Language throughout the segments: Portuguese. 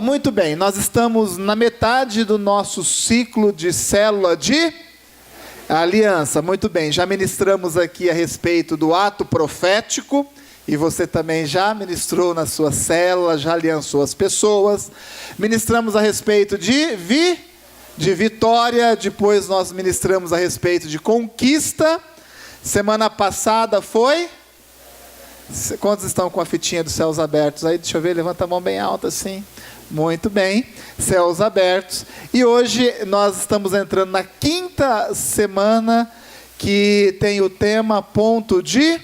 muito bem, nós estamos na metade do nosso ciclo de célula de aliança. Muito bem, já ministramos aqui a respeito do ato profético, e você também já ministrou na sua célula, já aliançou as pessoas. Ministramos a respeito de vitória, depois nós ministramos a respeito de conquista. Semana passada foi... Quantos estão com a fitinha dos céus abertos aí? Deixa eu ver, levanta a mão bem alta assim. Muito bem, céus abertos. E hoje nós estamos entrando na 5ª semana, que tem o tema ponto de...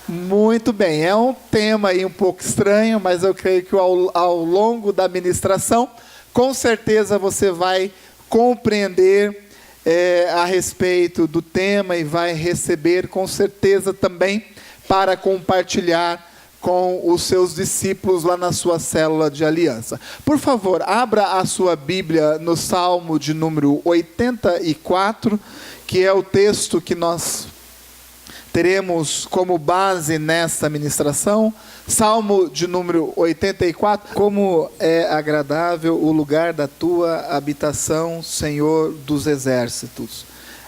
Muito bem, é um tema aí um pouco estranho, mas eu creio que ao longo da ministração, com certeza você vai compreender a respeito do tema e vai receber com certeza também para compartilhar com os seus discípulos lá na sua célula de aliança. Por favor, abra a sua Bíblia no Salmo de número 84, que é o texto que nós teremos como base nesta ministração. Salmo de número 84. Como é agradável o lugar da tua habitação, Senhor dos exércitos.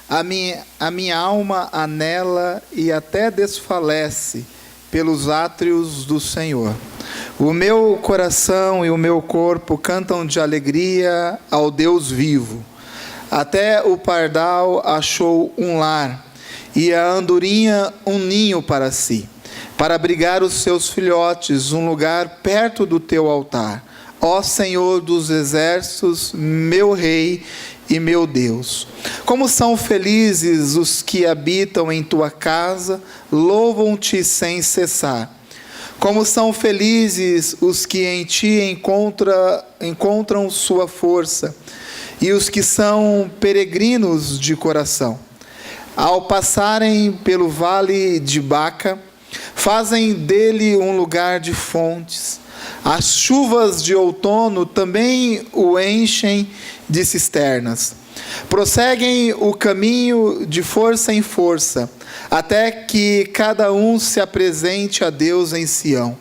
A minha alma anela e até desfalece pelos átrios do Senhor. O meu coração e o meu corpo cantam de alegria ao Deus vivo. Até o pardal achou um lar, e a andorinha um ninho para si, para abrigar os seus filhotes, um lugar perto do teu altar. Ó Senhor dos exércitos, meu Rei e meu Deus. Como são felizes os que habitam em tua casa, louvam-te sem cessar. Como são felizes os que em ti encontram sua força, e os que são peregrinos de coração. Ao passarem pelo vale de Baca, fazem dele um lugar de fontes. As chuvas de outono também o enchem de cisternas. Prosseguem o caminho de força em força, até que cada um se apresente a Deus em Sião.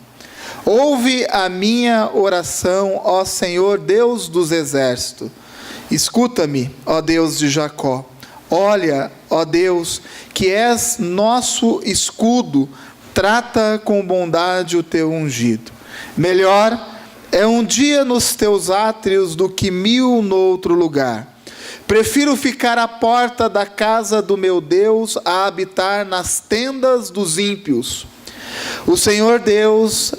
Ouve a minha oração, ó Senhor, Deus dos exércitos. Escuta-me, ó Deus de Jacó. Olha, ó Deus, que és nosso escudo, trata com bondade o teu ungido. Melhor é um dia nos teus átrios do que 1000 no outro lugar. Prefiro ficar à porta da casa do meu Deus a habitar nas tendas dos ímpios. O Senhor Deus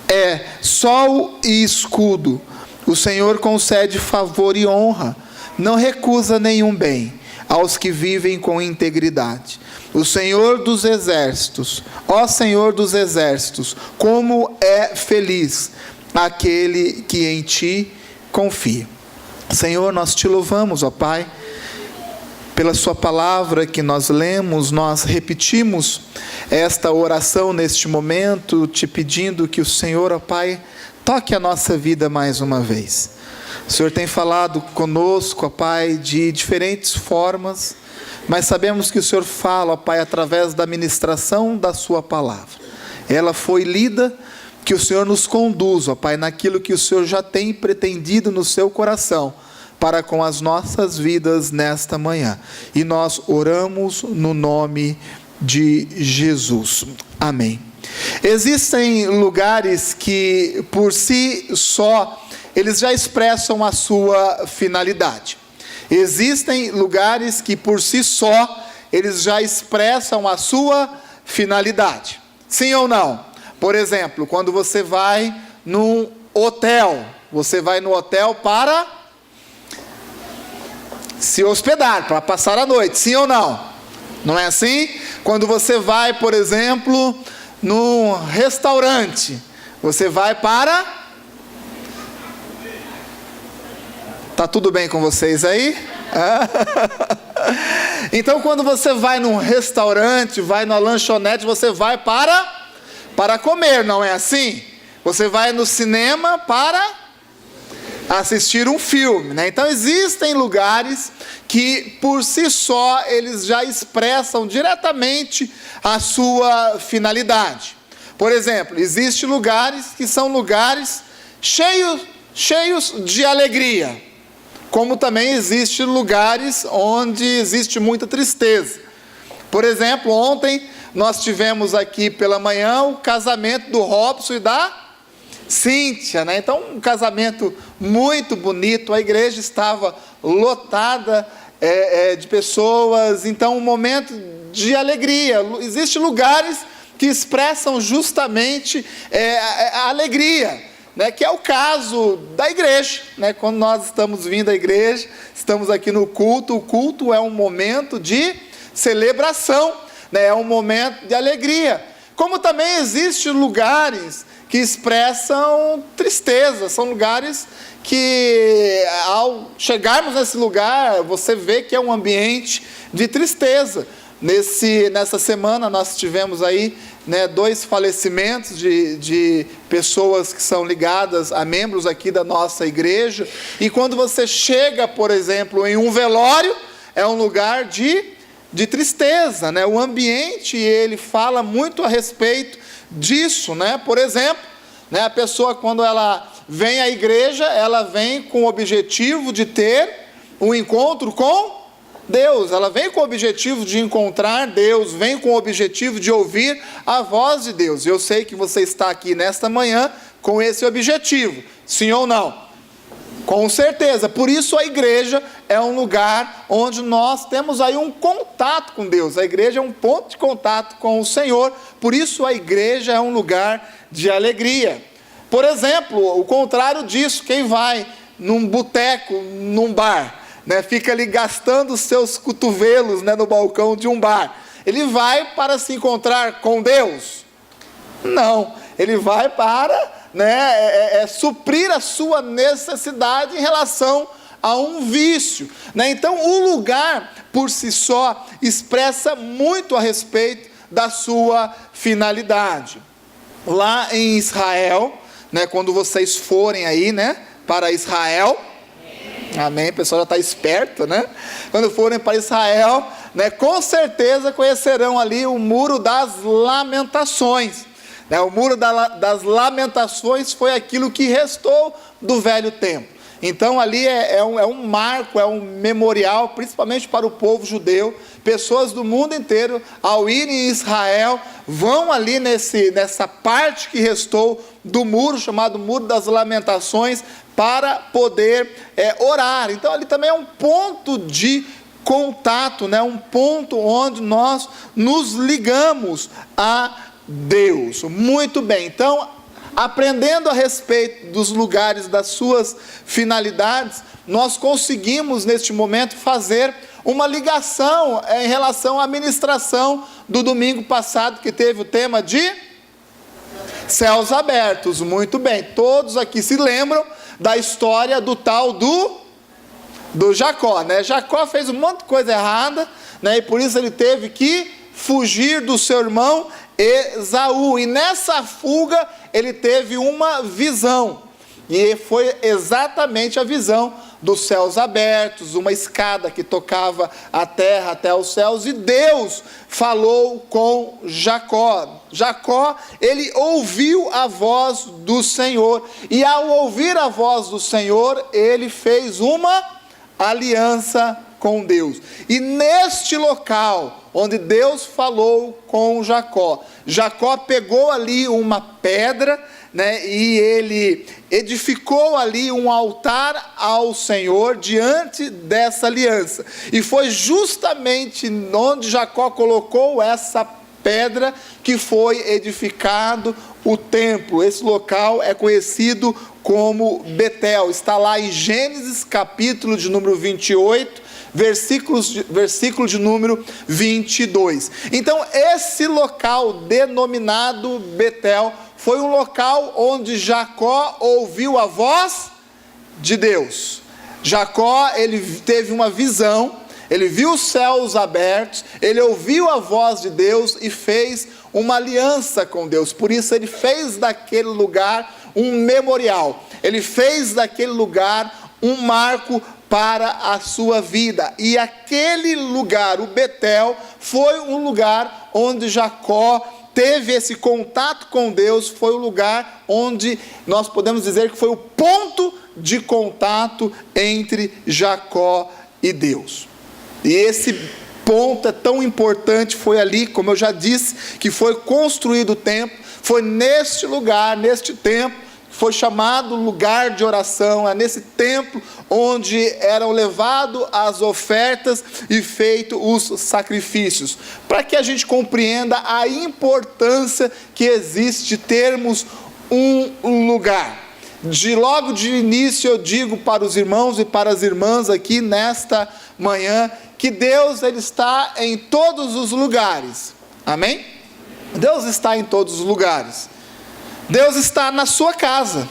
é sol e escudo. O Senhor concede favor e honra, não recusa nenhum bem aos que vivem com integridade. O Senhor dos exércitos, ó Senhor dos exércitos, como é feliz aquele que em ti confia. Senhor, nós te louvamos, ó Pai, pela sua palavra que nós lemos. Nós repetimos esta oração neste momento, te pedindo que o Senhor, ó Pai, toque a nossa vida mais uma vez. O Senhor tem falado conosco, ó Pai, de diferentes formas, mas sabemos que o Senhor fala, ó Pai, através da ministração da sua palavra. Ela foi lida, que o Senhor nos conduz, ó Pai, naquilo que o Senhor já tem pretendido no seu coração, para com as nossas vidas nesta manhã. E nós oramos no nome de Jesus. Amém. Existem lugares que, por si só, eles já expressam a sua finalidade. Existem lugares que por si só, eles já expressam a sua finalidade. Sim ou não? Por exemplo, quando você vai num hotel, você vai no hotel para se hospedar, para passar a noite. Sim ou não? Não é assim? Quando você vai, por exemplo, num restaurante, você vai para... Tá tudo bem com vocês aí? Então, quando você vai num restaurante, vai numa lanchonete, você vai para comer, não é assim? Você vai no cinema para assistir um filme, né? Então, existem lugares que, por si só, eles já expressam diretamente a sua finalidade. Por exemplo, existem lugares que são lugares cheios de alegria, como também existem lugares onde existe muita tristeza. Por exemplo, ontem nós tivemos aqui pela manhã o casamento do Robson e da Cíntia, né? Então, um casamento muito bonito, a igreja estava lotada de pessoas, então um momento de alegria. Existem lugares que expressam justamente a alegria, né? Que é o caso da igreja, né? Quando nós estamos vindo à igreja, estamos aqui no culto, o culto é um momento de celebração, né? É um momento de alegria. Como também existem lugares que expressam tristeza, são lugares que, ao chegarmos nesse lugar, você vê que é um ambiente de tristeza. Nessa semana nós tivemos aí, né, 2 falecimentos de pessoas que são ligadas a membros aqui da nossa igreja, e quando você chega, por exemplo, em um velório, é um lugar de tristeza, né? O ambiente, ele fala muito a respeito disso, né? Por exemplo, né, a pessoa, quando ela vem à igreja, ela vem com o objetivo de ter um encontro com Deus, ela vem com o objetivo de encontrar Deus, vem com o objetivo de ouvir a voz de Deus. Eu sei que você está aqui nesta manhã com esse objetivo, sim ou não? Com certeza. Por isso a igreja é um lugar onde nós temos aí um contato com Deus. A igreja é um ponto de contato com o Senhor. Por isso a igreja é um lugar de alegria. Por exemplo, o contrário disso, quem vai num boteco, num bar, né, fica ali gastando os seus cotovelos, né, no balcão de um bar, ele vai para se encontrar com Deus? Não, ele vai para, né, suprir a sua necessidade em relação a um vício, né? Então o lugar por si só expressa muito a respeito da sua finalidade. Lá em Israel, né, quando vocês forem aí, né, para Israel, amém, o pessoal já está esperto, né? Quando forem para Israel, né, com certeza conhecerão ali o Muro das Lamentações, né? O Muro das Lamentações foi aquilo que restou do velho templo. Então ali é um marco, é um memorial, principalmente para o povo judeu. Pessoas do mundo inteiro, ao irem em Israel, vão ali nessa parte que restou do muro, chamado Muro das Lamentações, para poder orar. Então ali também é um ponto de contato, né? Um ponto onde nós nos ligamos a Deus. Muito bem, então, aprendendo a respeito dos lugares, das suas finalidades, nós conseguimos neste momento fazer uma ligação em relação à ministração do domingo passado, que teve o tema de céus abertos. Muito bem, todos aqui se lembram da história do tal do Jacó, né? Jacó fez um monte de coisa errada, né? E por isso ele teve que fugir do seu irmão Esaú, e nessa fuga ele teve uma visão, e foi exatamente a visão dos céus abertos, uma escada que tocava a terra até os céus, e Deus falou com Jacó. Jacó, ele ouviu a voz do Senhor, e ao ouvir a voz do Senhor, ele fez uma aliança com Deus. E neste local onde Deus falou com Jacó, Jacó pegou ali uma pedra, né, e ele edificou ali um altar ao Senhor diante dessa aliança. E foi justamente onde Jacó colocou essa pedra que foi edificado o templo. Esse local é conhecido como Betel. Está lá em Gênesis capítulo de número 28, versículo de número 22. Então esse local denominado Betel foi um local onde Jacó ouviu a voz de Deus. Jacó, ele teve uma visão, ele viu os céus abertos, ele ouviu a voz de Deus e fez uma aliança com Deus. Por isso ele fez daquele lugar um memorial, ele fez daquele lugar um marco para a sua vida. E aquele lugar, o Betel, foi um lugar onde Jacó teve esse contato com Deus, foi o lugar onde nós podemos dizer que foi o ponto de contato entre Jacó e Deus. E esse ponto é tão importante, foi ali, como eu já disse, que foi construído o templo, foi neste lugar, neste templo, foi chamado lugar de oração, é nesse templo onde eram levadas as ofertas e feitos os sacrifícios, para que a gente compreenda a importância que existe de termos um lugar. Logo de início eu digo para os irmãos e para as irmãs aqui nesta manhã, que Deus ele está em todos os lugares, amém? Deus está em todos os lugares. Deus está na sua casa,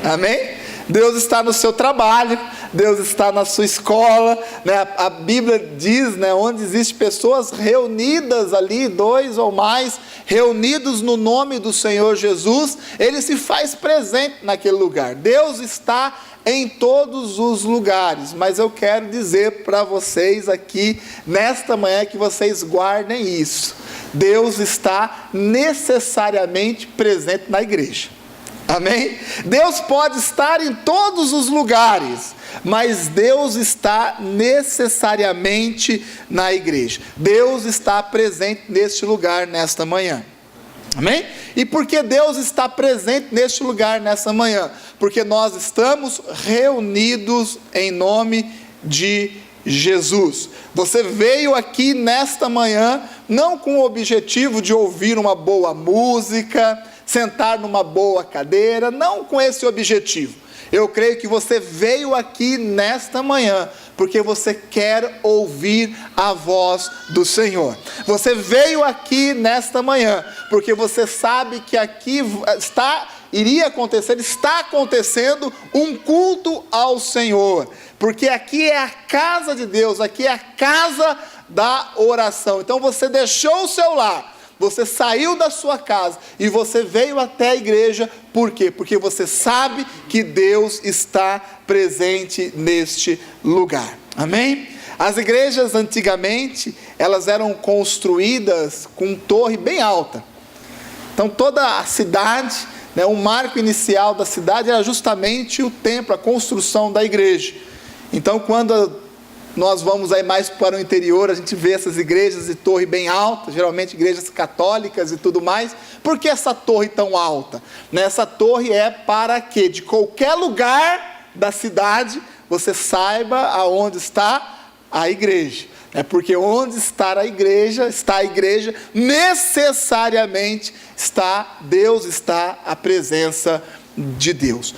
amém? Deus está no seu trabalho, Deus está na sua escola, né? A Bíblia diz, né, onde existem pessoas reunidas ali, 2 ou mais, reunidos no nome do Senhor Jesus, Ele se faz presente naquele lugar. Deus está em todos os lugares, mas eu quero dizer para vocês aqui, nesta manhã, que vocês guardem isso. Deus está necessariamente presente na igreja, amém? Deus pode estar em todos os lugares, mas Deus está necessariamente na igreja. Deus está presente neste lugar, nesta manhã, amém? E por que Deus está presente neste lugar, nessa manhã? Porque nós estamos reunidos em nome de Jesus. Você veio aqui nesta manhã, não com o objetivo de ouvir uma boa música, sentar numa boa cadeira, não com esse objetivo. Eu creio que você veio aqui nesta manhã, porque você quer ouvir a voz do Senhor. Você veio aqui nesta manhã, porque você sabe que aqui está acontecendo um culto ao Senhor, porque aqui é a casa de Deus, aqui é a casa da oração. Então você deixou o seu lar, você saiu da sua casa e você veio até a igreja. Por quê? Porque você sabe que Deus está presente neste lugar, amém? As igrejas antigamente, elas eram construídas com torre bem alta. Então toda a cidade, né, o marco inicial da cidade era justamente o templo, a construção da igreja. Então quando nós vamos aí mais para o interior, a gente vê essas igrejas de torre bem alta, geralmente igrejas católicas e tudo mais. Por que essa torre tão alta? Essa torre é para que de qualquer lugar da cidade você saiba aonde está a igreja. É porque onde está a igreja, necessariamente Deus está a presença de Deus.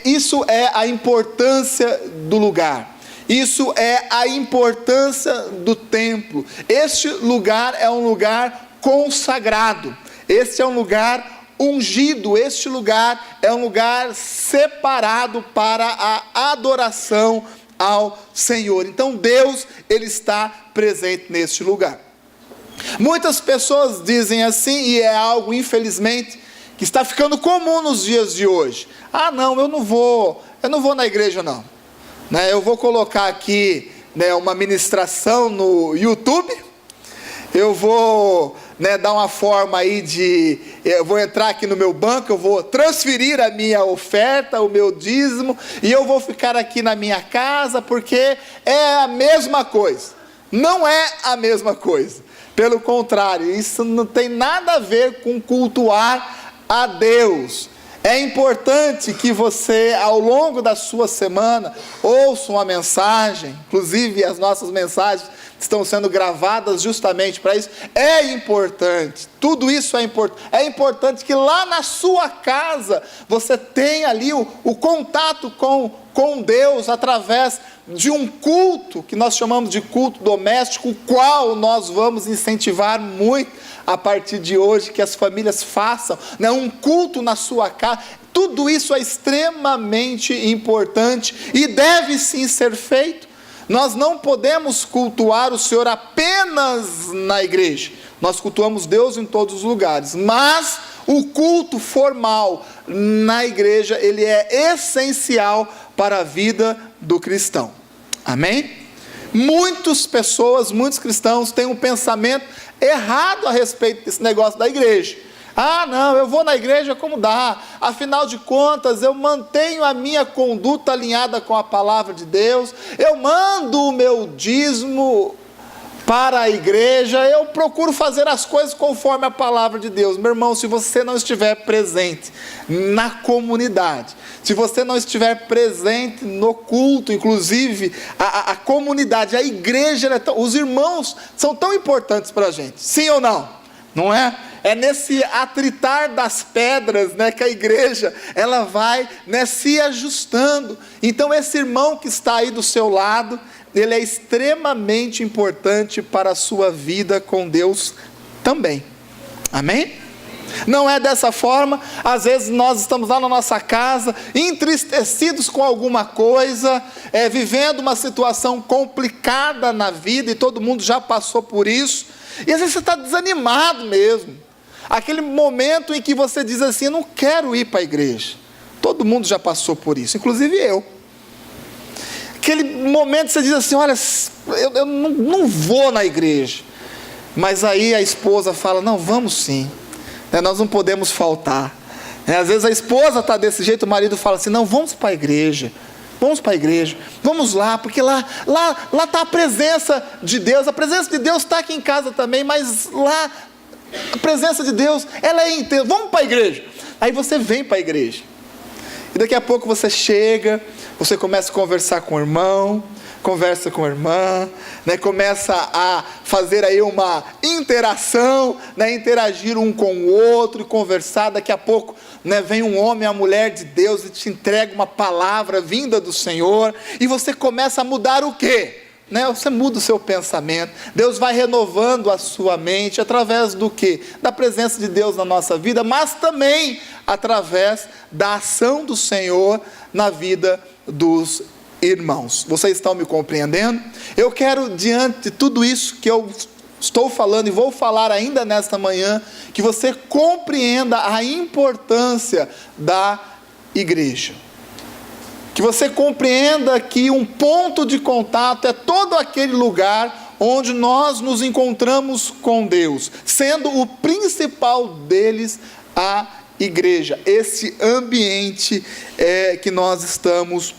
Isso é a importância do lugar. Isso é a importância do templo. Este lugar é um lugar consagrado. Este é um lugar ungido. Este lugar é um lugar separado para a adoração ao Senhor. Então Deus, Ele está presente neste lugar. Muitas pessoas dizem assim, e é algo infelizmente que está ficando comum nos dias de hoje. Ah não, eu não vou na igreja não. Eu vou colocar aqui, uma ministração no YouTube, eu vou dar uma forma aí eu vou entrar aqui no meu banco, eu vou transferir a minha oferta, o meu dízimo, e eu vou ficar aqui na minha casa, porque é a mesma coisa. Não é a mesma coisa, pelo contrário, isso não tem nada a ver com cultuar a Deus. É importante que você, ao longo da sua semana, ouça uma mensagem, inclusive as nossas mensagens estão sendo gravadas justamente para isso. É importante, tudo isso é importante. É importante que lá na sua casa, você tenha ali o contato com Deus, através de um culto, que nós chamamos de culto doméstico, o qual nós vamos incentivar muito, a partir de hoje, que as famílias façam, um culto na sua casa. Tudo isso é extremamente importante e deve sim ser feito. Nós não podemos cultuar o Senhor apenas na igreja. Nós cultuamos Deus em todos os lugares, mas o culto formal na igreja, ele é essencial para a vida do cristão. Amém? Muitas pessoas, muitos cristãos têm um pensamento errado a respeito desse negócio da igreja. Ah, não, eu vou na igreja como dá, afinal de contas eu mantenho a minha conduta alinhada com a palavra de Deus, eu mando o meu dízimo para a igreja, eu procuro fazer as coisas conforme a palavra de Deus. Meu irmão, se você não estiver presente na comunidade, se você não estiver presente no culto, inclusive a comunidade, a igreja, os irmãos são tão importantes para a gente, sim ou não? Não é? É nesse atritar das pedras, né, que a igreja, ela vai, né, se ajustando. Então esse irmão que está aí do seu lado, ele é extremamente importante para a sua vida com Deus também. Amém? Não é dessa forma, às vezes nós estamos lá na nossa casa, entristecidos com alguma coisa, vivendo uma situação complicada na vida, e todo mundo já passou por isso, e às vezes você está desanimado mesmo, aquele momento em que você diz assim, eu não quero ir para a igreja. Todo mundo já passou por isso, inclusive eu. Aquele momento que você diz assim, olha, eu não vou na igreja, mas aí a esposa fala, não, vamos sim, nós não podemos faltar. Às vezes a esposa está desse jeito, o marido fala assim, não, vamos para a igreja, vamos lá, porque lá está a presença de Deus está aqui em casa também, mas lá, a presença de Deus, ela é intensa, vamos para a igreja. Aí você vem para a igreja, e daqui a pouco você chega, você começa a conversar com o irmão, conversa com a irmã, né, começa a fazer aí uma interação, né, interagir um com o outro, conversar, daqui a pouco, né, vem um homem, a mulher de Deus e te entrega uma palavra vinda do Senhor, e você começa a mudar o quê? Né, você muda o seu pensamento, Deus vai renovando a sua mente, através do quê? Da presença de Deus na nossa vida, mas também através da ação do Senhor na vida dos irmãos. Vocês estão me compreendendo? Eu quero, diante de tudo isso que eu estou falando e vou falar ainda nesta manhã, que você compreenda a importância da igreja. Que você compreenda que um ponto de contato é todo aquele lugar onde nós nos encontramos com Deus, sendo o principal deles a igreja, esse ambiente que nós estamos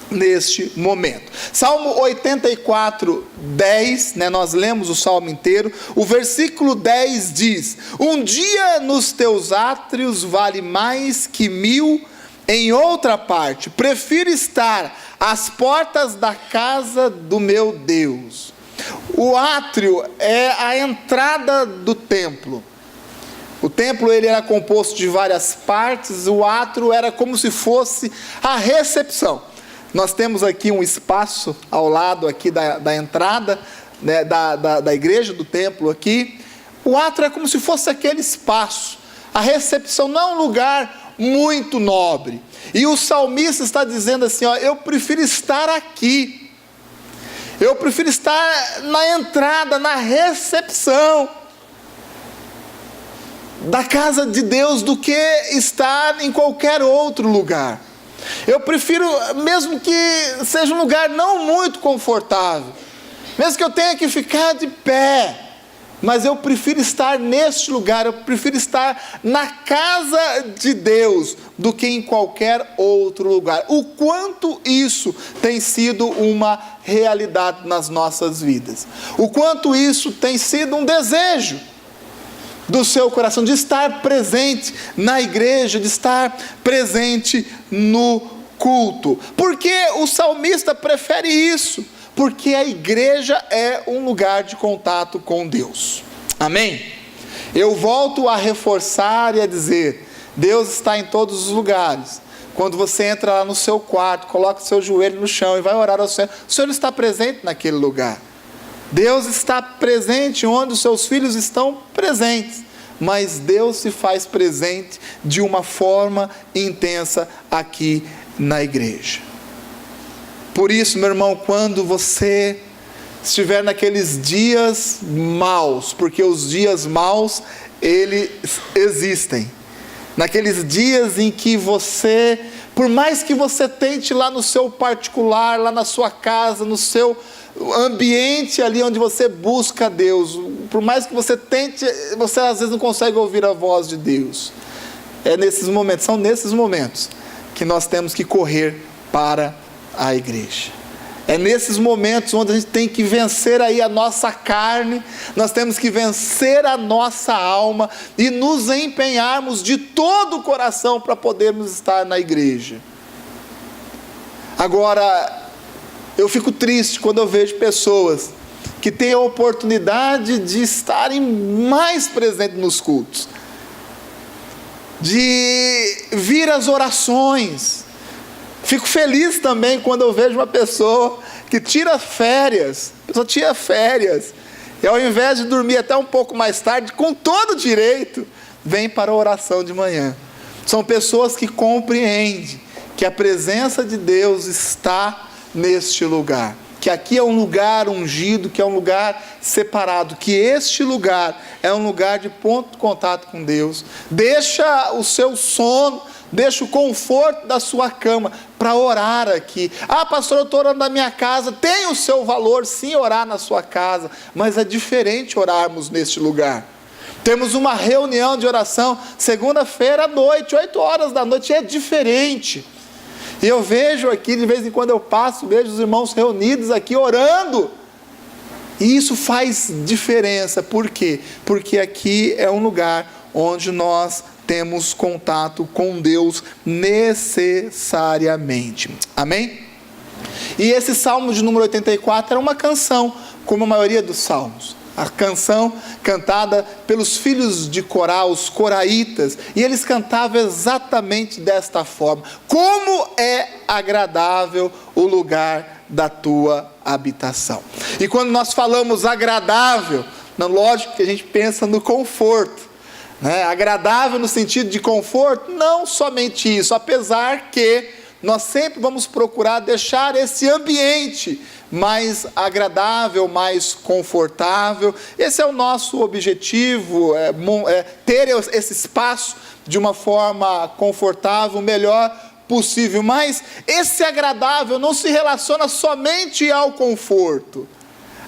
neste momento. Salmo 84, 10, né, nós lemos o salmo inteiro, o versículo 10 diz, um dia nos teus átrios vale mais que 1000 em outra parte, prefiro estar às portas da casa do meu Deus. O átrio é a entrada do templo. O templo ele era composto de várias partes, o átrio era como se fosse a recepção. Nós temos aqui um espaço ao lado aqui da entrada, né, da igreja, do templo aqui. O átrio é como se fosse aquele espaço. A recepção não é um lugar muito nobre. E o salmista está dizendo assim, ó, eu prefiro estar aqui. Eu prefiro estar na entrada, na recepção da casa de Deus do que estar em qualquer outro lugar. Eu prefiro, mesmo que seja um lugar não muito confortável, mesmo que eu tenha que ficar de pé, mas eu prefiro estar neste lugar, eu prefiro estar na casa de Deus do que em qualquer outro lugar. O quanto isso tem sido uma realidade nas nossas vidas, o quanto isso tem sido um desejo do seu coração, de estar presente na igreja, de estar presente no culto. Porque o salmista prefere isso? Porque a igreja é um lugar de contato com Deus. Amém? Eu volto a reforçar e a dizer, Deus está em todos os lugares. Quando você entra lá no seu quarto, coloca o seu joelho no chão e vai orar ao Senhor, o Senhor está presente naquele lugar. Deus está presente onde os seus filhos estão presentes, mas Deus se faz presente de uma forma intensa aqui na igreja. Por isso, meu irmão, quando você estiver naqueles dias maus, porque os dias maus, eles existem, naqueles dias em que você, por mais que você tente lá no seu particular, lá na sua casa, no seu ambiente ali onde você busca Deus. Por mais que você tente, você às vezes não consegue ouvir a voz de Deus. São nesses momentos que nós temos que correr para a igreja. É nesses momentos onde a gente tem que vencer aí a nossa carne, nós temos que vencer a nossa alma e nos empenharmos de todo o coração para podermos estar na igreja. Agora, eu fico triste quando eu vejo pessoas que têm a oportunidade de estarem mais presentes nos cultos, de vir às orações. Fico feliz também quando eu vejo uma pessoa que tira férias, e ao invés de dormir até um pouco mais tarde, com todo direito, vem para a oração de manhã. São pessoas que compreendem que a presença de Deus está neste lugar, que aqui é um lugar ungido, que é um lugar separado, que este lugar é um lugar de ponto de contato com Deus. Deixa o seu sono, deixa o conforto da sua cama para orar aqui. Pastor, eu estou orando na minha casa. Tem o seu valor sim orar na sua casa, mas é diferente orarmos neste lugar. Temos uma reunião de oração segunda-feira à noite, 8 horas da noite, é diferente. E eu vejo aqui, de vez em quando eu passo, vejo os irmãos reunidos aqui orando. E isso faz diferença. Por quê? Porque aqui é um lugar onde nós temos contato com Deus necessariamente. Amém? E esse Salmo de número 84 era uma canção, como a maioria dos salmos. A canção cantada pelos filhos de Corá, os coraitas, e eles cantavam exatamente desta forma: como é agradável o lugar da tua habitação. E quando nós falamos agradável, lógico que a gente pensa no conforto, né? Agradável no sentido de conforto, não somente isso, apesar que nós sempre vamos procurar deixar esse ambiente mais agradável, mais confortável. Esse é o nosso objetivo, ter esse espaço de uma forma confortável, melhor possível. Mas esse agradável não se relaciona somente ao conforto.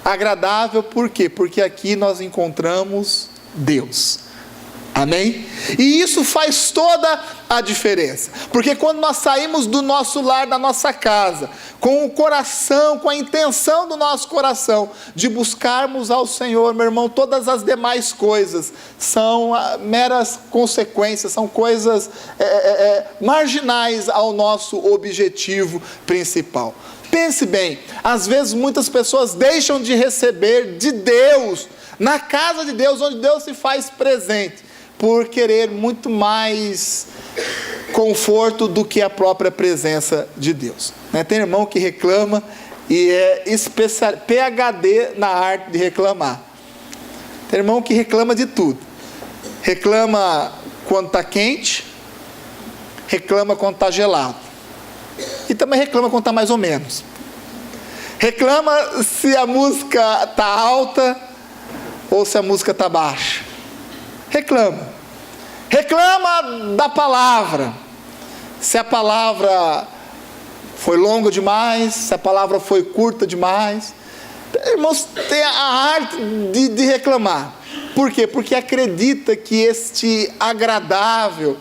Agradável por quê? Porque aqui nós encontramos Deus. Amém? E isso faz toda a diferença, porque quando nós saímos do nosso lar, da nossa casa, com o coração, com a intenção do nosso coração, de buscarmos ao Senhor, meu irmão, todas as demais coisas são meras consequências, são coisas marginais ao nosso objetivo principal. Pense bem, às vezes muitas pessoas deixam de receber de Deus, na casa de Deus, onde Deus se faz presente, por querer muito mais conforto do que a própria presença de Deus. Tem irmão que reclama e é PhD na arte de reclamar. Tem irmão que reclama de tudo. Reclama quando está quente, reclama quando está gelado. E também reclama quando está mais ou menos. Reclama se a música está alta ou se a música está baixa. Reclama da palavra, se a palavra foi longa demais, se a palavra foi curta demais. Irmãos, tem a arte de reclamar. Por quê? Porque acredita que este agradável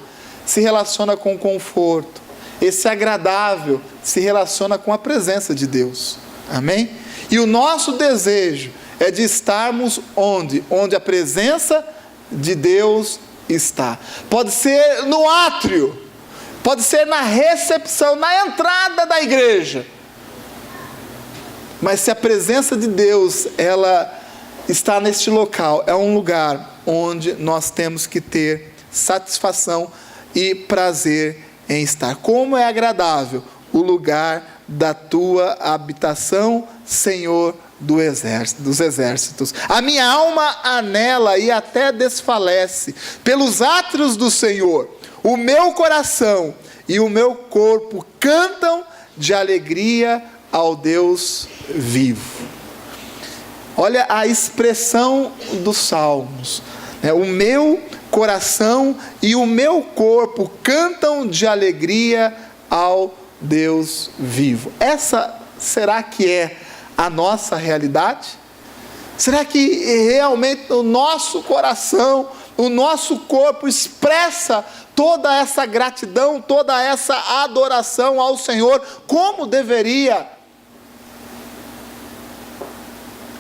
se relaciona com conforto, esse agradável se relaciona com a presença de Deus. Amém? E o nosso desejo é de estarmos onde a presença de Deus está. Pode ser no átrio, pode ser na recepção, na entrada da igreja. Mas se a presença de Deus, ela está neste local, é um lugar onde nós temos que ter satisfação e prazer em estar. Como é agradável o lugar da tua habitação, Senhor dos exércitos. A minha alma anela e até desfalece pelos átrios do Senhor. O meu coração e o meu corpo cantam de alegria ao Deus vivo. Olha a expressão dos salmos, né? O meu coração e o meu corpo cantam de alegria ao Deus vivo. Essa será que é a nossa realidade? Será que realmente o nosso coração, o nosso corpo expressa toda essa gratidão, toda essa adoração ao Senhor, como deveria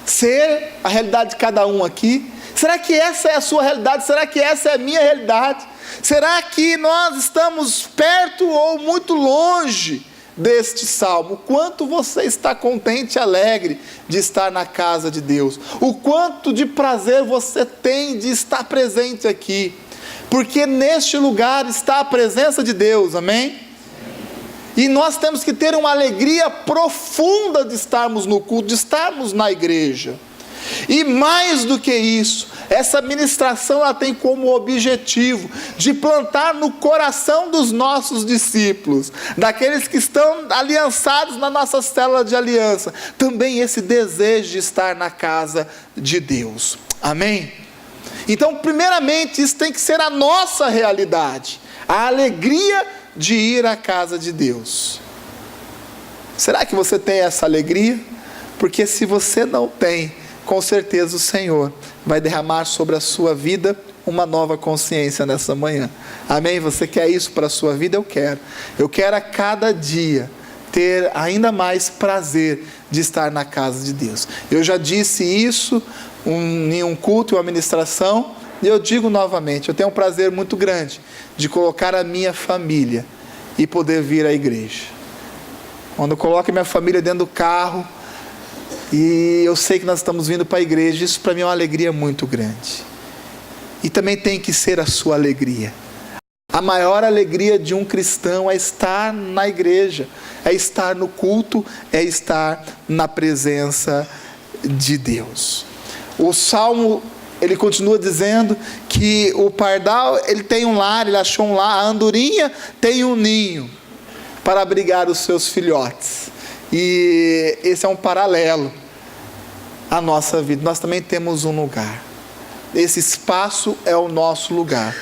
ser a realidade de cada um aqui? Será que essa é a sua realidade? Será que essa é a minha realidade? Será que nós estamos perto ou muito longe deste salmo? O quanto você está contente e alegre de estar na casa de Deus? O quanto de prazer você tem de estar presente aqui? Porque neste lugar está a presença de Deus, amém? E nós temos que ter uma alegria profunda de estarmos no culto, de estarmos na igreja. E mais do que isso, essa ministração ela tem como objetivo de plantar no coração dos nossos discípulos, daqueles que estão aliançados na nossa célula de aliança, também esse desejo de estar na casa de Deus, amém? Então, primeiramente, isso tem que ser a nossa realidade, a alegria de ir à casa de Deus. Será que você tem essa alegria? Porque se você não tem, com certeza o Senhor vai derramar sobre a sua vida uma nova consciência nessa manhã. Amém? Você quer isso para a sua vida? Eu quero. Eu quero a cada dia ter ainda mais prazer de estar na casa de Deus. Eu já disse isso em um culto, em uma ministração, e eu digo novamente, eu tenho um prazer muito grande de colocar a minha família e poder vir à igreja. Quando eu coloco a minha família dentro do carro, e eu sei que nós estamos vindo para a igreja, isso para mim é uma alegria muito grande. E também tem que ser a sua alegria. A maior alegria de um cristão é estar na igreja, é estar no culto, é estar na presença de Deus. O Salmo, ele continua dizendo que o pardal, ele tem um lar, ele achou um lar, a andorinha tem um ninho para abrigar os seus filhotes. E esse é um paralelo à nossa vida. Nós também temos um lugar. Esse espaço é o nosso lugar.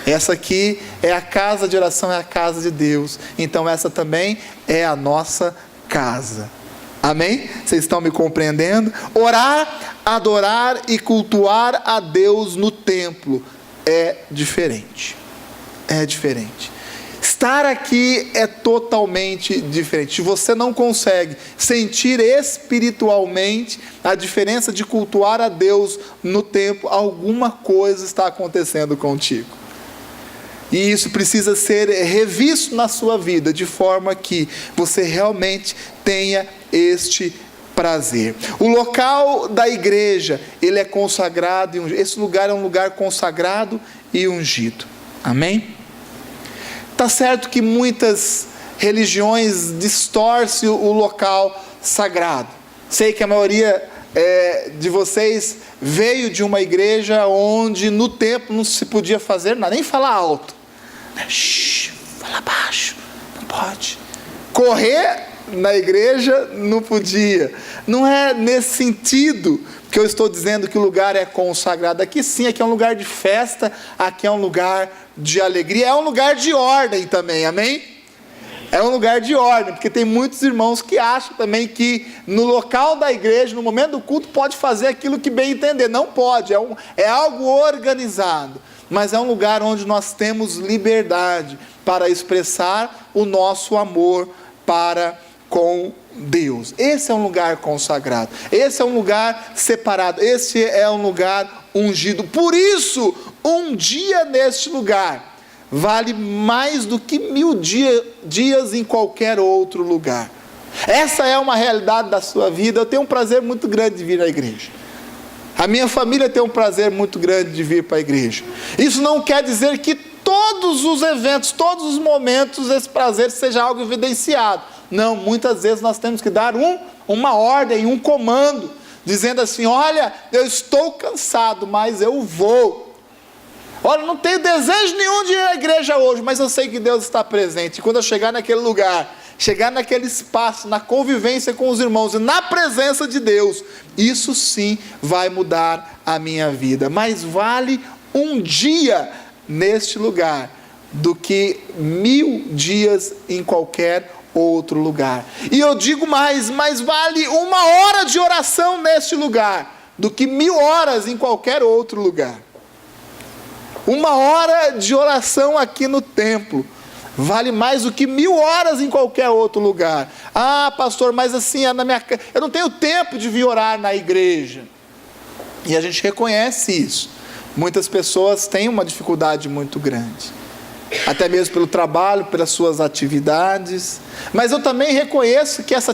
Essa aqui é a casa de oração, é a casa de Deus. Então essa também é a nossa casa. Amém? Vocês estão me compreendendo? Orar, adorar e cultuar a Deus no templo é diferente. É diferente. Estar aqui é totalmente diferente. Se você não consegue sentir espiritualmente a diferença de cultuar a Deus no templo, alguma coisa está acontecendo contigo. E isso precisa ser revisto na sua vida, de forma que você realmente tenha este prazer. O local da igreja, ele é consagrado e ungido. Esse lugar é um lugar consagrado e ungido. Amém? Está certo que muitas religiões distorcem o local sagrado. Sei que a maioria de vocês veio de uma igreja onde no templo não se podia fazer nada, nem falar alto. Shhh, fala baixo, não pode. Correr na igreja não podia. Não é nesse sentido que eu estou dizendo que o lugar é consagrado. Aqui sim, aqui é um lugar de festa, aqui é um lugar de alegria, é um lugar de ordem também, amém? É um lugar de ordem, porque tem muitos irmãos que acham também que no local da igreja, no momento do culto, pode fazer aquilo que bem entender. Não pode, é algo organizado, mas é um lugar onde nós temos liberdade para expressar o nosso amor para com Deus. Esse é um lugar consagrado, esse é um lugar separado, esse é um lugar ungido. Por isso, um dia neste lugar vale mais do que 1000 dias em qualquer outro lugar. Essa é uma realidade da sua vida. Eu tenho um prazer muito grande de vir à igreja. A minha família tem um prazer muito grande de vir para a igreja. Isso não quer dizer que todos os eventos, todos os momentos, esse prazer seja algo evidenciado. Não, muitas vezes nós temos que dar uma ordem, um comando, dizendo assim: olha, eu estou cansado, mas eu vou. Olha, não tenho desejo nenhum de ir à igreja hoje, mas eu sei que Deus está presente. E quando eu chegar naquele lugar, chegar naquele espaço, na convivência com os irmãos e na presença de Deus, isso sim vai mudar a minha vida. Mas vale um dia neste lugar do que 1000 dias em qualquer outro lugar. E eu digo mais vale 1 hora de oração neste lugar do que 1000 horas em qualquer outro lugar. 1 hora de oração aqui no templo vale mais do que 1000 horas em qualquer outro lugar. Ah, pastor, mas assim, eu não tenho tempo de vir orar na igreja. E a gente reconhece isso. Muitas pessoas têm uma dificuldade muito grande, até mesmo pelo trabalho, pelas suas atividades. Mas eu também reconheço que essa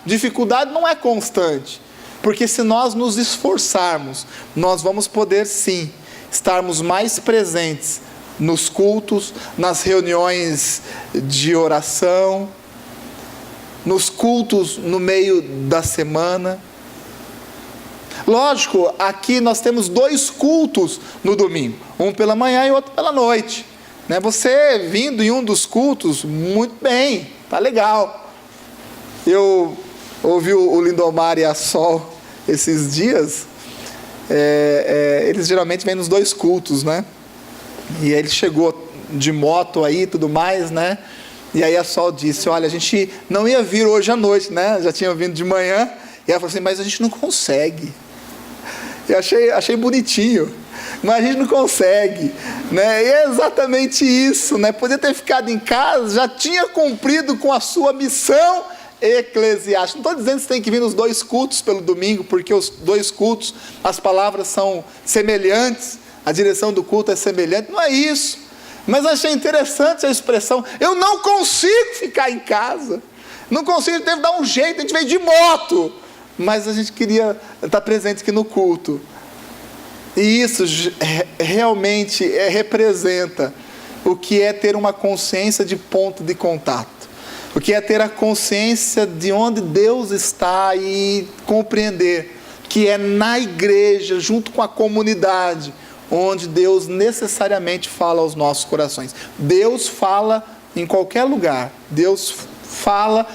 dificuldade não é constante, porque se nós nos esforçarmos, nós vamos poder sim estarmos mais presentes nos cultos, nas reuniões de oração, nos cultos no meio da semana. Lógico, aqui nós temos 2 cultos no domingo, um pela manhã e outro pela noite. Você vindo em um dos cultos, muito bem, tá legal. Eu ouvi o Lindomar e a Sol esses dias, eles geralmente vêm nos 2 cultos, E ele chegou de moto aí e tudo mais, E aí a Sol disse, olha, a gente não ia vir hoje à noite, Já tinha vindo de manhã. E ela falou assim, mas a gente não consegue. Eu achei bonitinho, mas a gente não consegue, E é exatamente isso, Podia ter ficado em casa, já tinha cumprido com a sua missão eclesiástica. Não estou dizendo que você tem que vir nos 2 cultos pelo domingo, porque os 2 cultos, as palavras são semelhantes, a direção do culto é semelhante, não é isso. Mas achei interessante a expressão, eu não consigo ficar em casa, não consigo, teve que dar um jeito, a gente veio de moto, mas a gente queria estar presente aqui no culto. E isso realmente representa o que é ter uma consciência de ponto de contato, o que é ter a consciência de onde Deus está e compreender que é na igreja, junto com a comunidade, onde Deus necessariamente fala aos nossos corações. Deus fala em qualquer lugar, Deus fala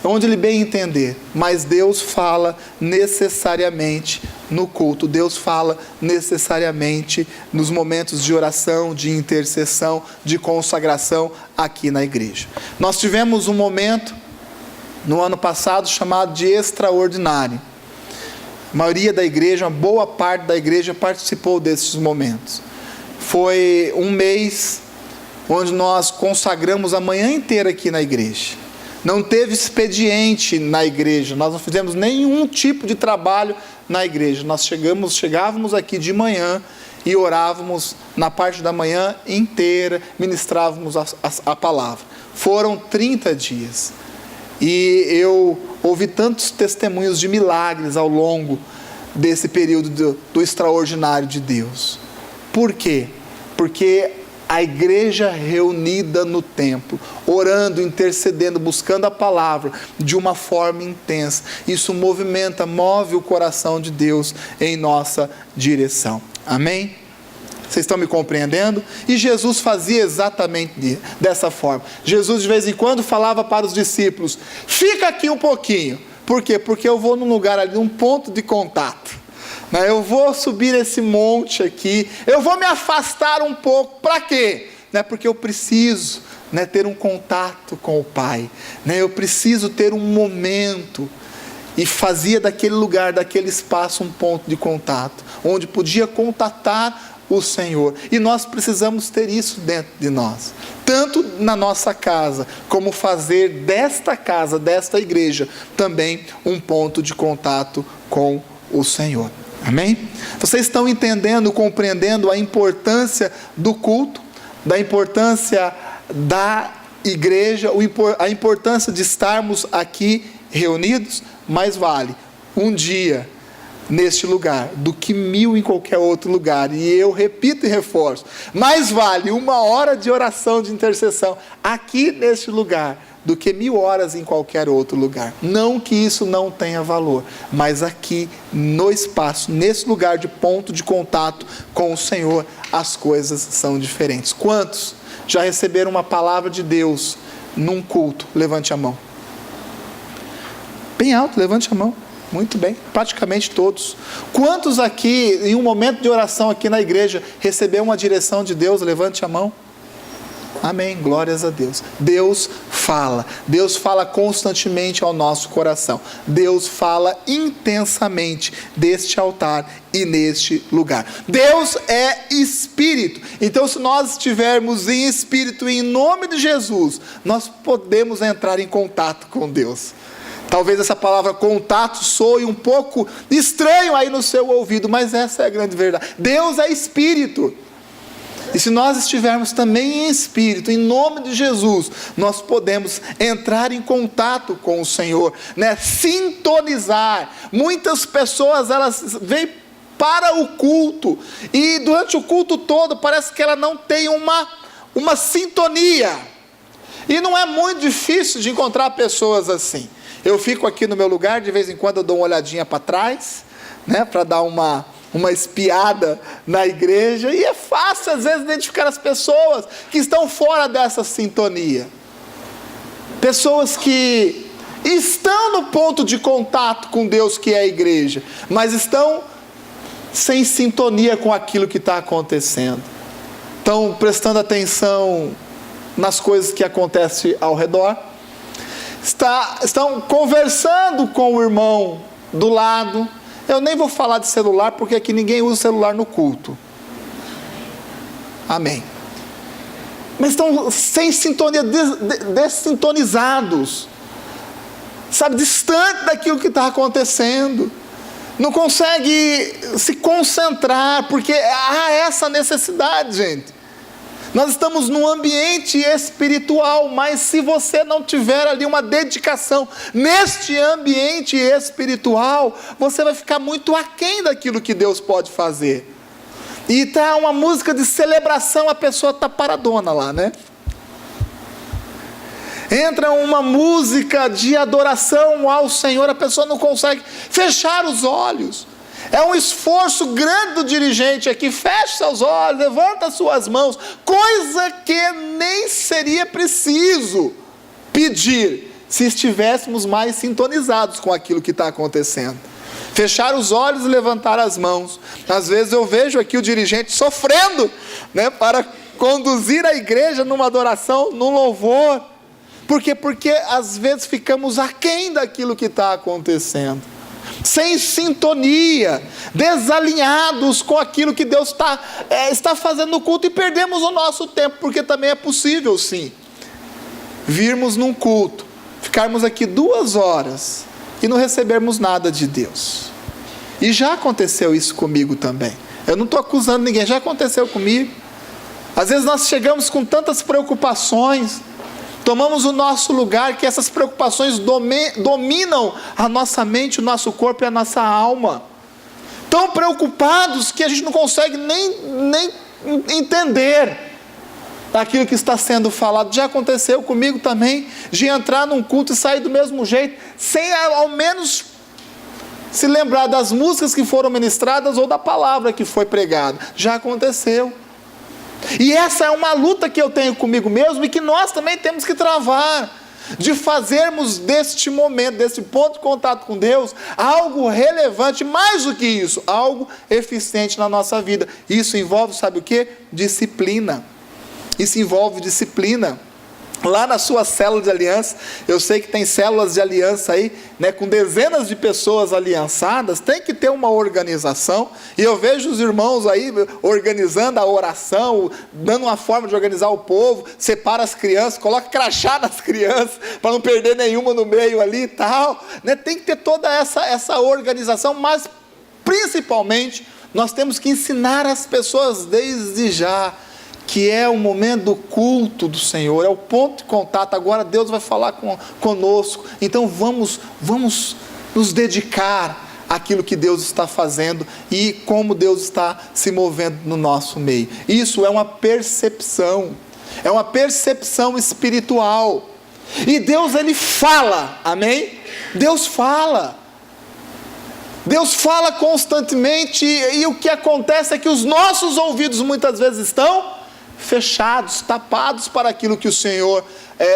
onde Ele bem entender, mas Deus fala necessariamente no culto, Deus fala necessariamente nos momentos de oração, de intercessão, de consagração aqui na igreja. Nós tivemos um momento no ano passado chamado de extraordinário. A maioria da igreja, uma boa parte da igreja participou desses momentos. Foi um mês onde nós consagramos a manhã inteira aqui na igreja. Não teve expediente na igreja, nós não fizemos nenhum tipo de trabalho na igreja. Nós chegávamos aqui de manhã e orávamos na parte da manhã inteira, ministrávamos a palavra. Foram 30 dias. E eu ouvi tantos testemunhos de milagres ao longo desse período do extraordinário de Deus. Por quê? Porque a igreja reunida no templo, orando, intercedendo, buscando a palavra de uma forma intensa, isso move o coração de Deus em nossa direção. Amém? Vocês estão me compreendendo? E Jesus fazia exatamente dessa forma. Jesus de vez em quando falava para os discípulos, fica aqui um pouquinho. Por quê? Porque eu vou num lugar ali, num ponto de contato. Eu vou subir esse monte aqui, eu vou me afastar um pouco, para quê? Porque eu preciso ter um contato com o Pai, eu preciso ter um momento, e fazia daquele lugar, daquele espaço um ponto de contato, onde podia contatar o Senhor, e nós precisamos ter isso dentro de nós, tanto na nossa casa, como fazer desta casa, desta igreja, também um ponto de contato com o Senhor. Amém? Vocês estão entendendo, compreendendo a importância do culto, da importância da igreja, a importância de estarmos aqui reunidos? Mais vale um dia neste lugar do que 1000 em qualquer outro lugar. E eu repito e reforço, mais vale 1 hora de oração, de intercessão aqui neste lugar do que 1000 horas em qualquer outro lugar. Não que isso não tenha valor, mas aqui no espaço, nesse lugar de ponto de contato com o Senhor, as coisas são diferentes. Quantos já receberam uma palavra de Deus num culto? Levante a mão. Bem alto, levante a mão. Muito bem, praticamente todos. Quantos aqui, em um momento de oração aqui na igreja, receberam uma direção de Deus? Levante a mão. Amém, glórias a Deus. Deus fala constantemente ao nosso coração. Deus fala intensamente deste altar e neste lugar. Deus é Espírito. Então, se nós estivermos em Espírito, em nome de Jesus, nós podemos entrar em contato com Deus. Talvez essa palavra contato soe um pouco estranho aí no seu ouvido, mas essa é a grande verdade. Deus é Espírito. E se nós estivermos também em Espírito, em nome de Jesus, nós podemos entrar em contato com o Senhor, né? Sintonizar. Muitas pessoas, elas vêm para o culto, e durante o culto todo, parece que ela não tem uma sintonia. E não é muito difícil de encontrar pessoas assim. Eu fico aqui no meu lugar, de vez em quando eu dou uma olhadinha para trás, né? Para dar uma espiada na igreja, e é fácil às vezes identificar as pessoas que estão fora dessa sintonia, pessoas que estão no ponto de contato com Deus, que é a igreja, mas estão sem sintonia com aquilo que está acontecendo, estão prestando atenção nas coisas que acontecem ao redor, estão conversando com o irmão do lado. Eu nem vou falar de celular, porque aqui ninguém usa celular no culto. Amém. Mas estão sem sintonia, dessintonizados. Sabe, distante daquilo que está acontecendo. Não consegue se concentrar, porque há essa necessidade, gente. Nós estamos num ambiente espiritual, mas se você não tiver ali uma dedicação neste ambiente espiritual, você vai ficar muito aquém daquilo que Deus pode fazer. E está uma música de celebração, a pessoa está paradona lá, né? Entra uma música de adoração ao Senhor, a pessoa não consegue fechar os olhos. É um esforço grande do dirigente aqui, fecha seus olhos, levanta suas mãos, coisa que nem seria preciso pedir, se estivéssemos mais sintonizados com aquilo que está acontecendo. Fechar os olhos e levantar as mãos. Às vezes eu vejo aqui o dirigente sofrendo, né, para conduzir a igreja numa adoração, num louvor. Por quê? Porque às vezes ficamos aquém daquilo que está acontecendo, sem sintonia, desalinhados com aquilo que Deus está fazendo no culto, e perdemos o nosso tempo, porque também é possível sim, virmos num culto, ficarmos aqui 2 horas, e não recebermos nada de Deus. E já aconteceu isso comigo também, eu não estou acusando ninguém, já aconteceu comigo. Às vezes nós chegamos com tantas preocupações, tomamos o nosso lugar, que essas preocupações dominam a nossa mente, o nosso corpo e a nossa alma. Tão preocupados que a gente não consegue nem entender aquilo que está sendo falado. Já aconteceu comigo também, de entrar num culto e sair do mesmo jeito, sem ao menos se lembrar das músicas que foram ministradas ou da palavra que foi pregada. Já aconteceu. E essa é uma luta que eu tenho comigo mesmo, e que nós também temos que travar, de fazermos deste momento, desse ponto de contato com Deus, algo relevante, mais do que isso, algo eficiente na nossa vida. Isso envolve, sabe o quê? Disciplina. Isso envolve disciplina. Lá na sua célula de aliança, eu sei que tem células de aliança aí, né, com dezenas de pessoas aliançadas, tem que ter uma organização, e eu vejo os irmãos aí organizando a oração, dando uma forma de organizar o povo, separa as crianças, coloca crachá nas crianças, para não perder nenhuma no meio ali e tal, né? Tem que ter toda essa organização, mas principalmente, nós temos que ensinar as pessoas desde já, que é o momento do culto do Senhor, é o ponto de contato. Agora Deus vai falar conosco, então vamos nos dedicar àquilo que Deus está fazendo, e como Deus está se movendo no nosso meio. Isso é uma percepção espiritual, e Deus, Ele fala, amém? Deus fala constantemente, e o que acontece é que os nossos ouvidos muitas vezes estão fechados, tapados para aquilo que o Senhor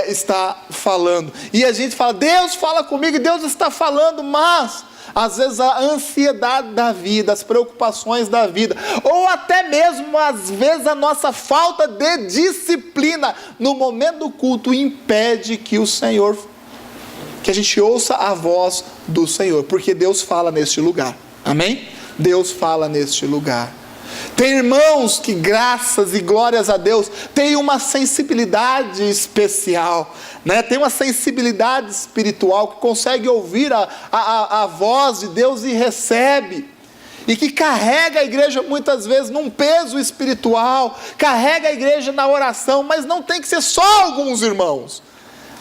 está falando, e a gente fala, Deus fala comigo, Deus está falando, mas às vezes a ansiedade da vida, as preocupações da vida, ou até mesmo às vezes a nossa falta de disciplina no momento do culto impede que a gente ouça a voz do Senhor, porque Deus fala neste lugar, amém? Deus fala neste lugar. Tem irmãos que, graças e glórias a Deus, tem uma sensibilidade especial, né? Tem uma sensibilidade espiritual, que consegue ouvir a voz de Deus e recebe, e que carrega a igreja muitas vezes num peso espiritual, carrega a igreja na oração, mas não tem que ser só alguns irmãos.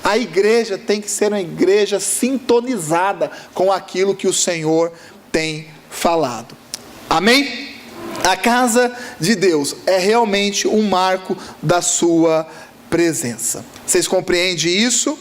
A igreja tem que ser uma igreja sintonizada com aquilo que o Senhor tem falado, amém? A casa de Deus é realmente um marco da sua presença. Vocês compreendem isso?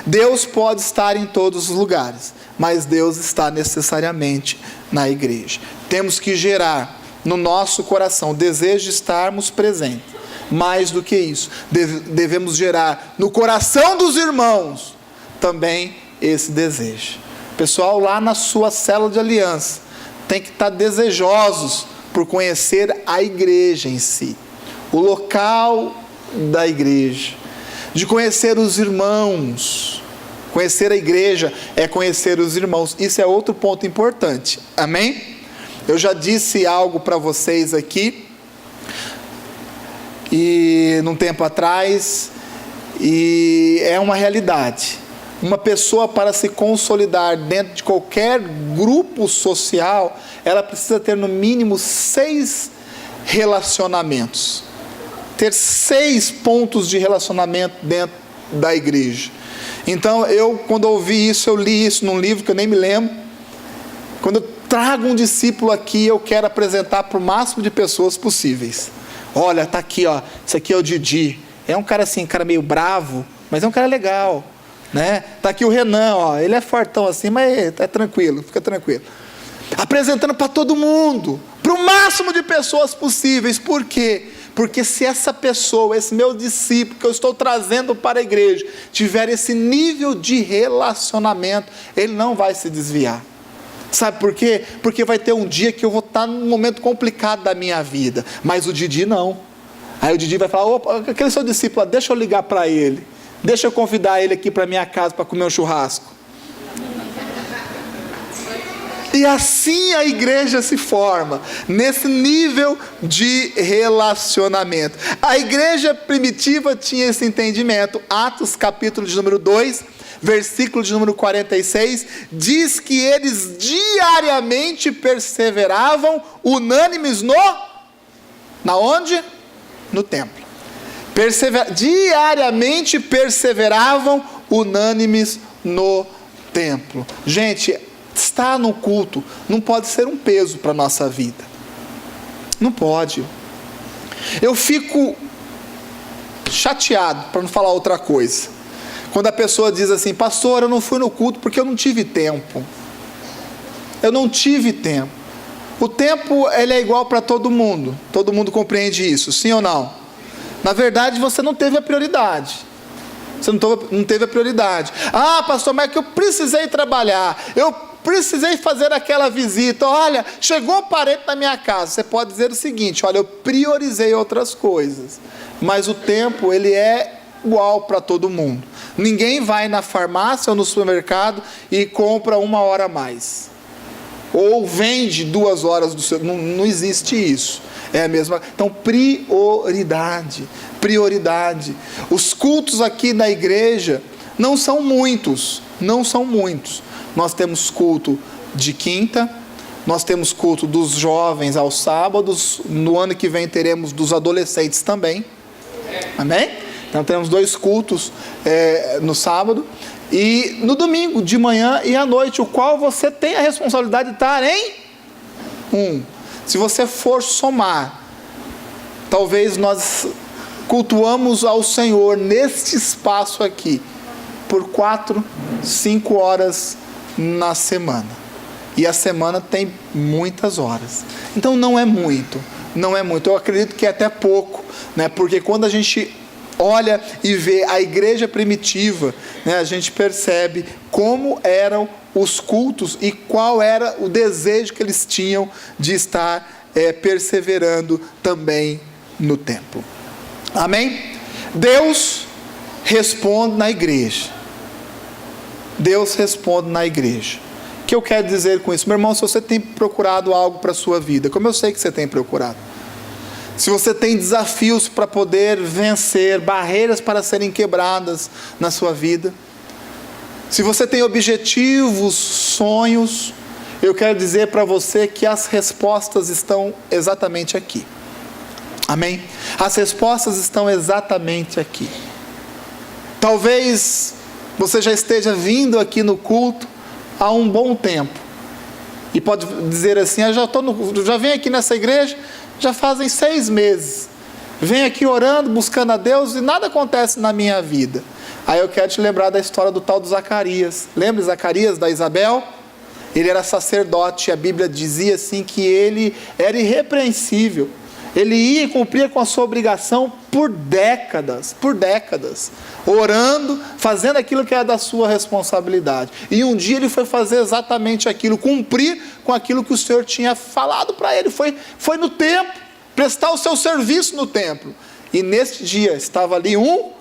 Deus pode estar em todos os lugares, mas Deus está necessariamente na igreja. Temos que gerar no nosso coração o desejo de estarmos presentes. Mais do que isso, devemos gerar no coração dos irmãos também esse desejo. Pessoal, lá na sua célula de aliança, tem que estar desejosos por conhecer a igreja em si, o local da igreja, de conhecer os irmãos. Conhecer a igreja é conhecer os irmãos. Isso é outro ponto importante, amém? Eu já disse algo para vocês aqui, e num tempo atrás, e é uma realidade. Uma pessoa, para se consolidar dentro de qualquer grupo social, ela precisa ter no mínimo 6 relacionamentos. Ter 6 pontos de relacionamento dentro da igreja. Então, quando eu ouvi isso, eu li isso num livro que eu nem me lembro. Quando eu trago um discípulo aqui, eu quero apresentar para o máximo de pessoas possíveis. Olha, está aqui, ó, esse aqui é o Didi. É um cara assim, cara meio bravo, mas é um cara legal, né? Está aqui o Renan, ó, ele é fortão assim, mas é tranquilo, fica tranquilo. Apresentando para todo mundo, para o máximo de pessoas possíveis. Por quê? Porque se essa pessoa, esse meu discípulo que eu estou trazendo para a igreja, tiver esse nível de relacionamento, ele não vai se desviar. Sabe por quê? Porque vai ter um dia que eu vou estar num momento complicado da minha vida, mas o Didi não. Aí o Didi vai falar: opa, aquele seu discípulo, deixa eu ligar para ele, deixa eu convidar ele aqui para minha casa para comer um churrasco. E assim a igreja se forma, nesse nível de relacionamento. A igreja primitiva tinha esse entendimento. Atos capítulo de número 2, versículo de número 46, diz que eles diariamente perseveravam unânimes na onde? No templo. Diariamente perseveravam unânimes no templo. Gente, estar no culto não pode ser um peso para a nossa vida. Não pode. Eu fico chateado, para não falar outra coisa, quando a pessoa diz assim: pastor, eu não fui no culto porque eu não tive tempo. Eu não tive tempo. O tempo, ele é igual para todo mundo. Todo mundo compreende isso, sim ou não? Na verdade, você não teve a prioridade. Você não teve a prioridade. Ah, pastor, mas é que eu precisei trabalhar. Eu precisei fazer aquela visita. Olha, chegou parente na minha casa. Você pode dizer o seguinte: olha, eu priorizei outras coisas. Mas o tempo, ele é igual para todo mundo. Ninguém vai na farmácia ou no supermercado e compra 1 hora a mais. Ou vende 2 horas do seu... Não existe isso. É a mesma... Então, prioridade. Os cultos aqui na igreja não são muitos. Nós temos culto de quinta, nós temos culto dos jovens aos sábados, no ano que vem teremos dos adolescentes também. Amém? Então temos 2 cultos no sábado e no domingo, de manhã e à noite, o qual você tem a responsabilidade de estar em Se você for somar, talvez nós cultuamos ao Senhor neste espaço aqui por 4, 5 horas na semana. E a semana tem muitas horas. Então não é muito. Eu acredito que é até pouco, né? Porque quando a gente olha e vê a igreja primitiva, né, a gente percebe como eram os cultos e qual era o desejo que eles tinham de estar perseverando também no templo. Amém? Deus responde na igreja. Deus responde na igreja. O que eu quero dizer com isso? Meu irmão, se você tem procurado algo para a sua vida, como eu sei que você tem procurado, se você tem desafios para poder vencer, barreiras para serem quebradas na sua vida, se você tem objetivos, sonhos, eu quero dizer para você que as respostas estão exatamente aqui. Amém? As respostas estão exatamente aqui. Talvez você já esteja vindo aqui no culto há um bom tempo. E pode dizer assim, já venho aqui nessa igreja, já fazem 6 meses. Venho aqui orando, buscando a Deus e nada acontece na minha vida. Aí eu quero te lembrar da história do tal do Zacarias. Lembra Zacarias, da Isabel? Ele era sacerdote e a Bíblia dizia assim que ele era irrepreensível. Ele ia e cumpria com a sua obrigação por décadas, orando, fazendo aquilo que era da sua responsabilidade. E um dia ele foi fazer exatamente aquilo, cumprir com aquilo que o Senhor tinha falado para ele. Foi no templo, prestar o seu serviço no templo. E nesse dia estava ali um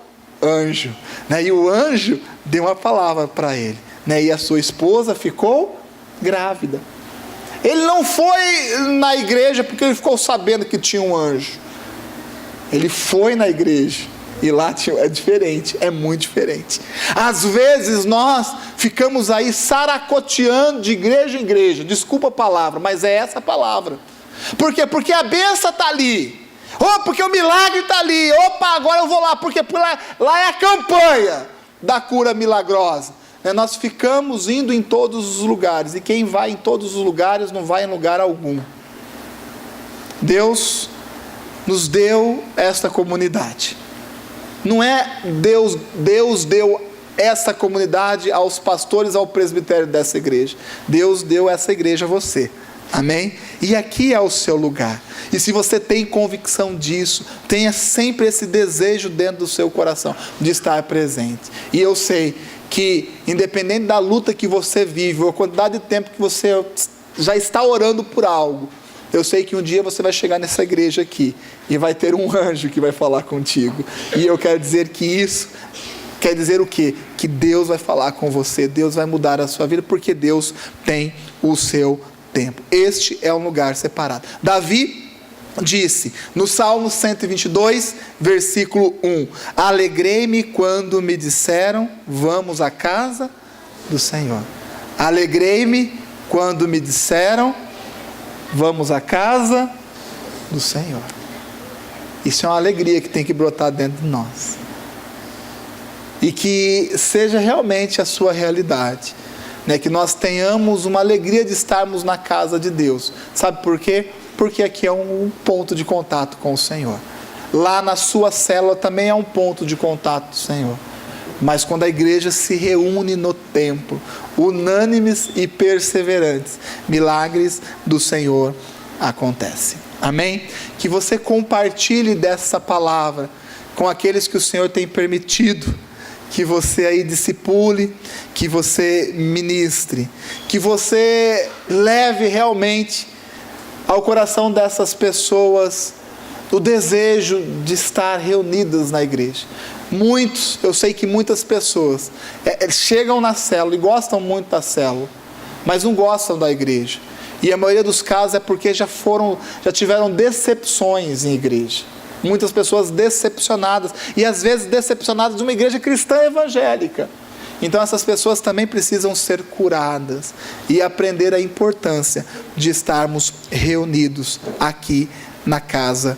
anjo, né? E o anjo deu uma palavra para ele, né? E a sua esposa ficou grávida. Ele não foi na igreja porque ele ficou sabendo que tinha um anjo. Ele foi na igreja e lá é diferente, é muito diferente. Às vezes nós ficamos aí saracoteando de igreja em igreja, desculpa a palavra, mas é essa a palavra. Por quê? Porque a bênção está ali. Porque o milagre está ali. Agora eu vou lá, porque lá é a campanha da cura milagrosa. Nós ficamos indo em todos os lugares, e quem vai em todos os lugares não vai em lugar algum. Deus nos deu esta comunidade. Não é Deus deu essa comunidade aos pastores, ao presbitério dessa igreja. Deus deu essa igreja a você. Amém? E aqui é o seu lugar. E se você tem convicção disso, tenha sempre esse desejo dentro do seu coração de estar presente. E eu sei que, independente da luta que você vive, ou a quantidade de tempo que você já está orando por algo, eu sei que um dia você vai chegar nessa igreja aqui e vai ter um anjo que vai falar contigo. E eu quero dizer que isso quer dizer o quê? Que Deus vai falar com você, Deus vai mudar a sua vida, porque Deus tem o seu tempo. Este é um lugar separado. Davi disse, no Salmo 122, versículo 1, alegrei-me quando me disseram, vamos à casa do Senhor. Alegrei-me quando me disseram, vamos à casa do Senhor. Isso é uma alegria que tem que brotar dentro de nós. E que seja realmente a sua realidade. Que nós tenhamos uma alegria de estarmos na casa de Deus. Sabe por quê? Porque aqui é um ponto de contato com o Senhor. Lá na sua célula também é um ponto de contato do Senhor. Mas quando a igreja se reúne no templo, unânimes e perseverantes, milagres do Senhor acontecem. Amém? Que você compartilhe dessa palavra com aqueles que o Senhor tem permitido que você aí discipule, que você ministre, que você leve realmente ao coração dessas pessoas o desejo de estar reunidas na igreja. Eu sei que muitas pessoas chegam na célula e gostam muito da célula, mas não gostam da igreja. E a maioria dos casos é porque já tiveram decepções em igreja. Muitas pessoas decepcionadas, e às vezes decepcionadas de uma igreja cristã evangélica. Então essas pessoas também precisam ser curadas e aprender a importância de estarmos reunidos aqui na casa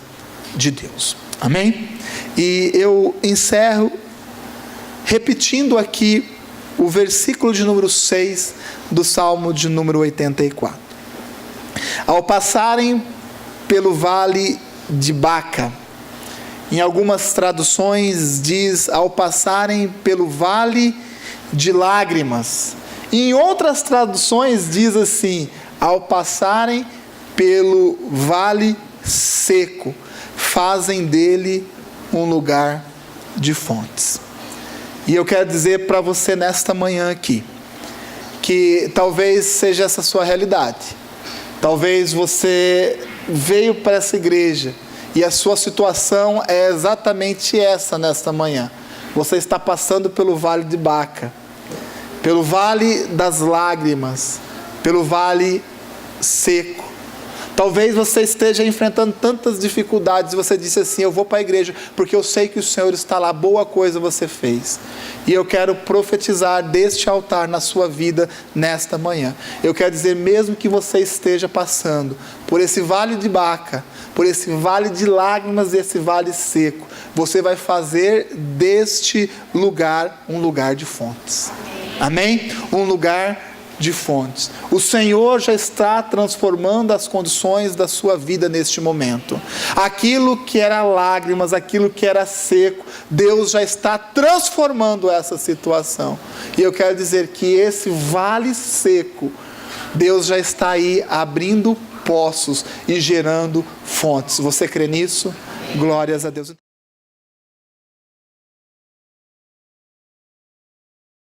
de Deus. Amém? E eu encerro repetindo aqui o versículo de número 6 do Salmo de número 84. Ao passarem pelo vale de Baca, em algumas traduções diz, ao passarem pelo vale de lágrimas. Em outras traduções diz assim, ao passarem pelo vale seco, fazem dele um lugar de fontes. E eu quero dizer para você nesta manhã aqui, que talvez seja essa a sua realidade. Talvez você veio para essa igreja e a sua situação é exatamente essa nesta manhã. Você está passando pelo vale de Baca, pelo vale das lágrimas, pelo vale seco. Talvez você esteja enfrentando tantas dificuldades e você disse assim: eu vou para a igreja porque eu sei que o Senhor está lá, boa coisa você fez. E eu quero profetizar deste altar na sua vida nesta manhã. Eu quero dizer, mesmo que você esteja passando por esse vale de Baca, por esse vale de lágrimas, esse vale seco, você vai fazer deste lugar um lugar de fontes. Amém? Um lugar de fontes. O Senhor já está transformando as condições da sua vida neste momento. Aquilo que era lágrimas, aquilo que era seco, Deus já está transformando essa situação. E eu quero dizer que esse vale seco, Deus já está aí abrindo poços e gerando fontes. Você crê nisso? Glórias a Deus.